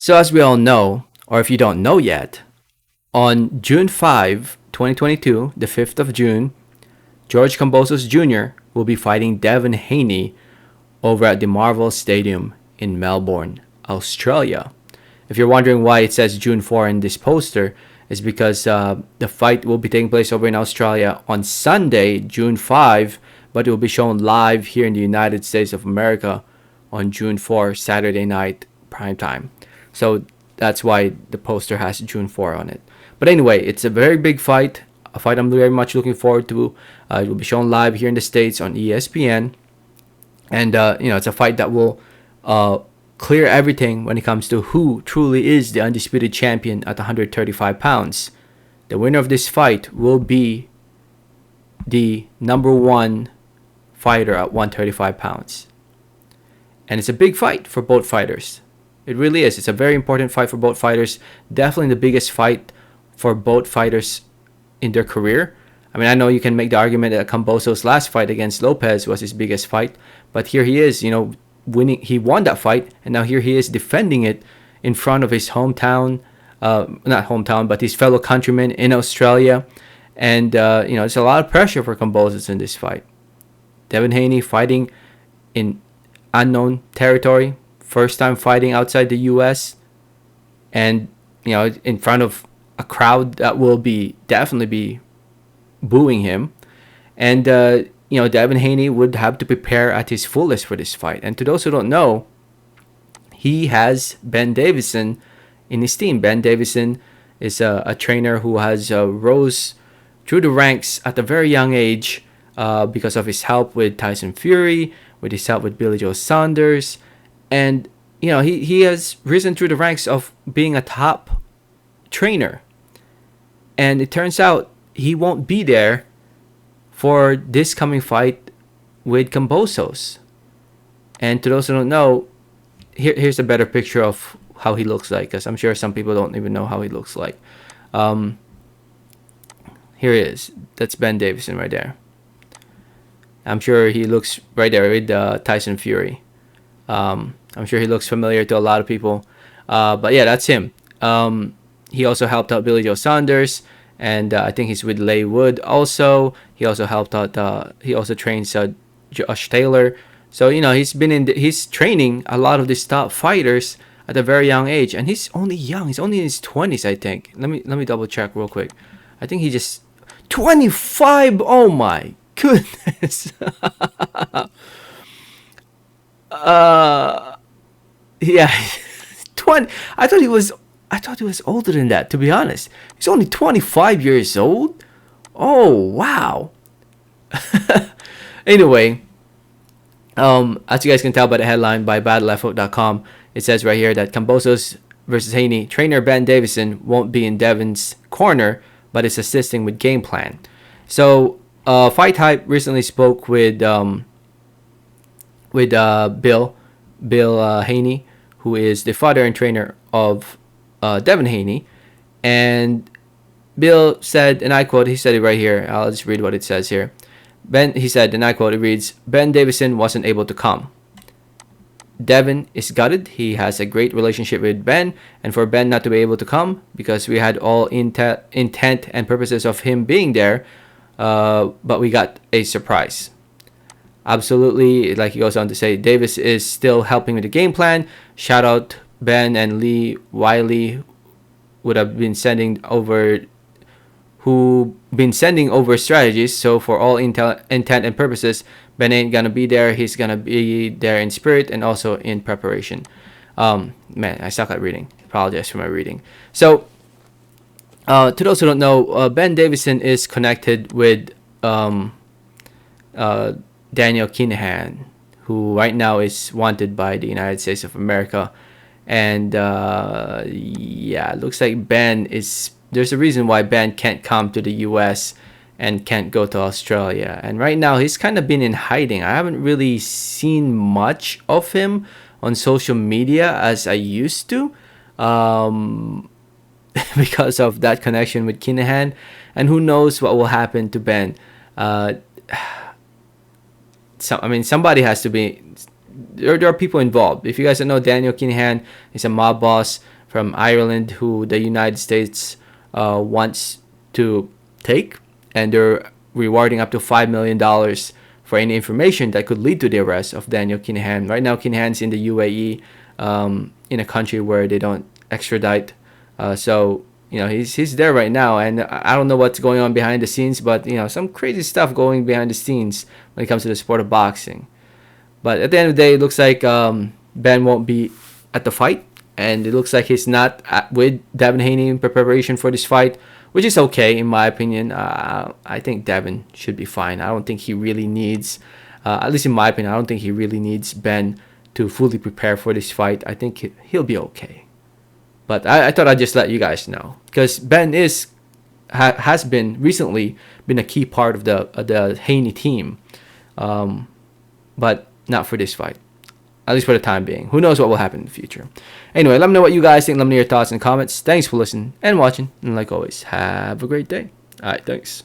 So, as we all know, or if you don't know yet, on June 5, 2022, the 5th of June, George Kambosos Jr. will be fighting Devin Haney over at the Marvel Stadium in Melbourne, Australia. If you're wondering why it says June 4 in this poster, it's because the fight will be taking place over in Australia on Sunday, June 5, but it will be shown live here in the United States of America on June 4, Saturday night, prime time. So that's why the poster has June 4 on it. But anyway, it's a very big fight, a fight I'm very much looking forward to. It will be shown live here in the States on ESPN. And, it's a fight that will uh, clear everything when it comes to who truly is the undisputed champion at 135 pounds. The winner of this fight will be the number one fighter at 135 pounds. And it's a big fight for both fighters. It really is. It's a very important fight for both fighters. Definitely the biggest fight for both fighters in their career. I mean, I know you can make the argument that Kambosos' last fight against Lopez was his biggest fight, but here he is, winning. He won that fight, and now here he is defending it in front of his hometown, not hometown, but his fellow countrymen in Australia. And, it's a lot of pressure for Kambosos in this fight. Devin Haney fighting in unknown territory, first time fighting outside the U.S., and, in front of a crowd that will definitely be booing him. And, Devin Haney would have to prepare at his fullest for this fight. And to those who don't know, he has Ben Davison in his team. Ben Davison is a trainer who has rose through the ranks at a very young age because of his help with Tyson Fury, with his help with Billy Joe Saunders. And, he has risen through the ranks of being a top trainer. And it turns out he won't be there for this coming fight with Kambosos. And to those who don't know, here's a better picture of how he looks like, because I'm sure some people don't even know how he looks like. Here he is. That's Ben Davison right there. I'm sure he looks right there with Tyson Fury. I'm sure he looks familiar to a lot of people. But yeah, that's him. He also helped out Billy Joe Saunders, and I think he's with Leigh Wood also. He also helped out. He also trains Josh Taylor. So he's training a lot of these top fighters at a very young age, and he's only young. He's only in his 20s, I think. Let me double check real quick. I think he just 25. Oh my goodness. Yeah, 20. I thought he was older than that, to be honest. He's only 25 years old. Oh wow. Anyway, as you guys can tell by the headline by BattleFO.com, it says right here that Kambosos versus Haney, trainer Ben Davison won't be in Devin's corner, but is assisting with game plan. So, Fight Hype recently spoke with Bill Haney, who is the father and trainer of Devin Haney, and Bill said, and I quote, he said it right here. I'll just read what it says here. He said, and I quote, it reads, Ben Davison wasn't able to come. Devin is gutted. He has a great relationship with Ben, and for Ben not to be able to come, because we had all intent and purposes of him being there, but we got a surprise. Absolutely, like he goes on to say, Davis is still helping with the game plan. Shout out Ben and Lee Wiley would have been sending over strategies. So for all intent and purposes, Ben ain't gonna be there. He's gonna be there in spirit and also in preparation. Man, I suck at reading. Apologize for my reading. So to those who don't know, Ben Davison is connected with Daniel Kinahan, who right now is wanted by the United States of America. And it looks like there's a reason why Ben can't come to the US and can't go to Australia. And right now he's kind of been in hiding. I haven't really seen much of him on social media as I used to, because of that connection with Kinahan. And who knows what will happen to Ben. Somebody has to there are people involved. If you guys don't know, Daniel Kinahan is a mob boss from Ireland who the United States wants to take, and they're rewarding up to $5 million for any information that could lead to the arrest of Daniel Kinahan. Right now, Kinahan's in the UAE, in a country where they don't extradite. So he's there right now, and I don't know what's going on behind the scenes, but some crazy stuff going behind the scenes when it comes to the sport of boxing. But at the end of the day, it looks like Ben won't be at the fight, and it looks like he's not with Devin Haney in preparation for this fight, which is okay in my opinion. I think Devin should be fine. I don't think he really needs, at least in my opinion, I don't think he really needs Ben to fully prepare for this fight. I think he'll be okay. But I thought I'd just let you guys know, because Ben has been recently been a key part of the Haney team, but not for this fight, at least for the time being. Who knows what will happen in the future? Anyway, let me know what you guys think. Let me know your thoughts and comments. Thanks for listening and watching, and like always, have a great day. All right, thanks.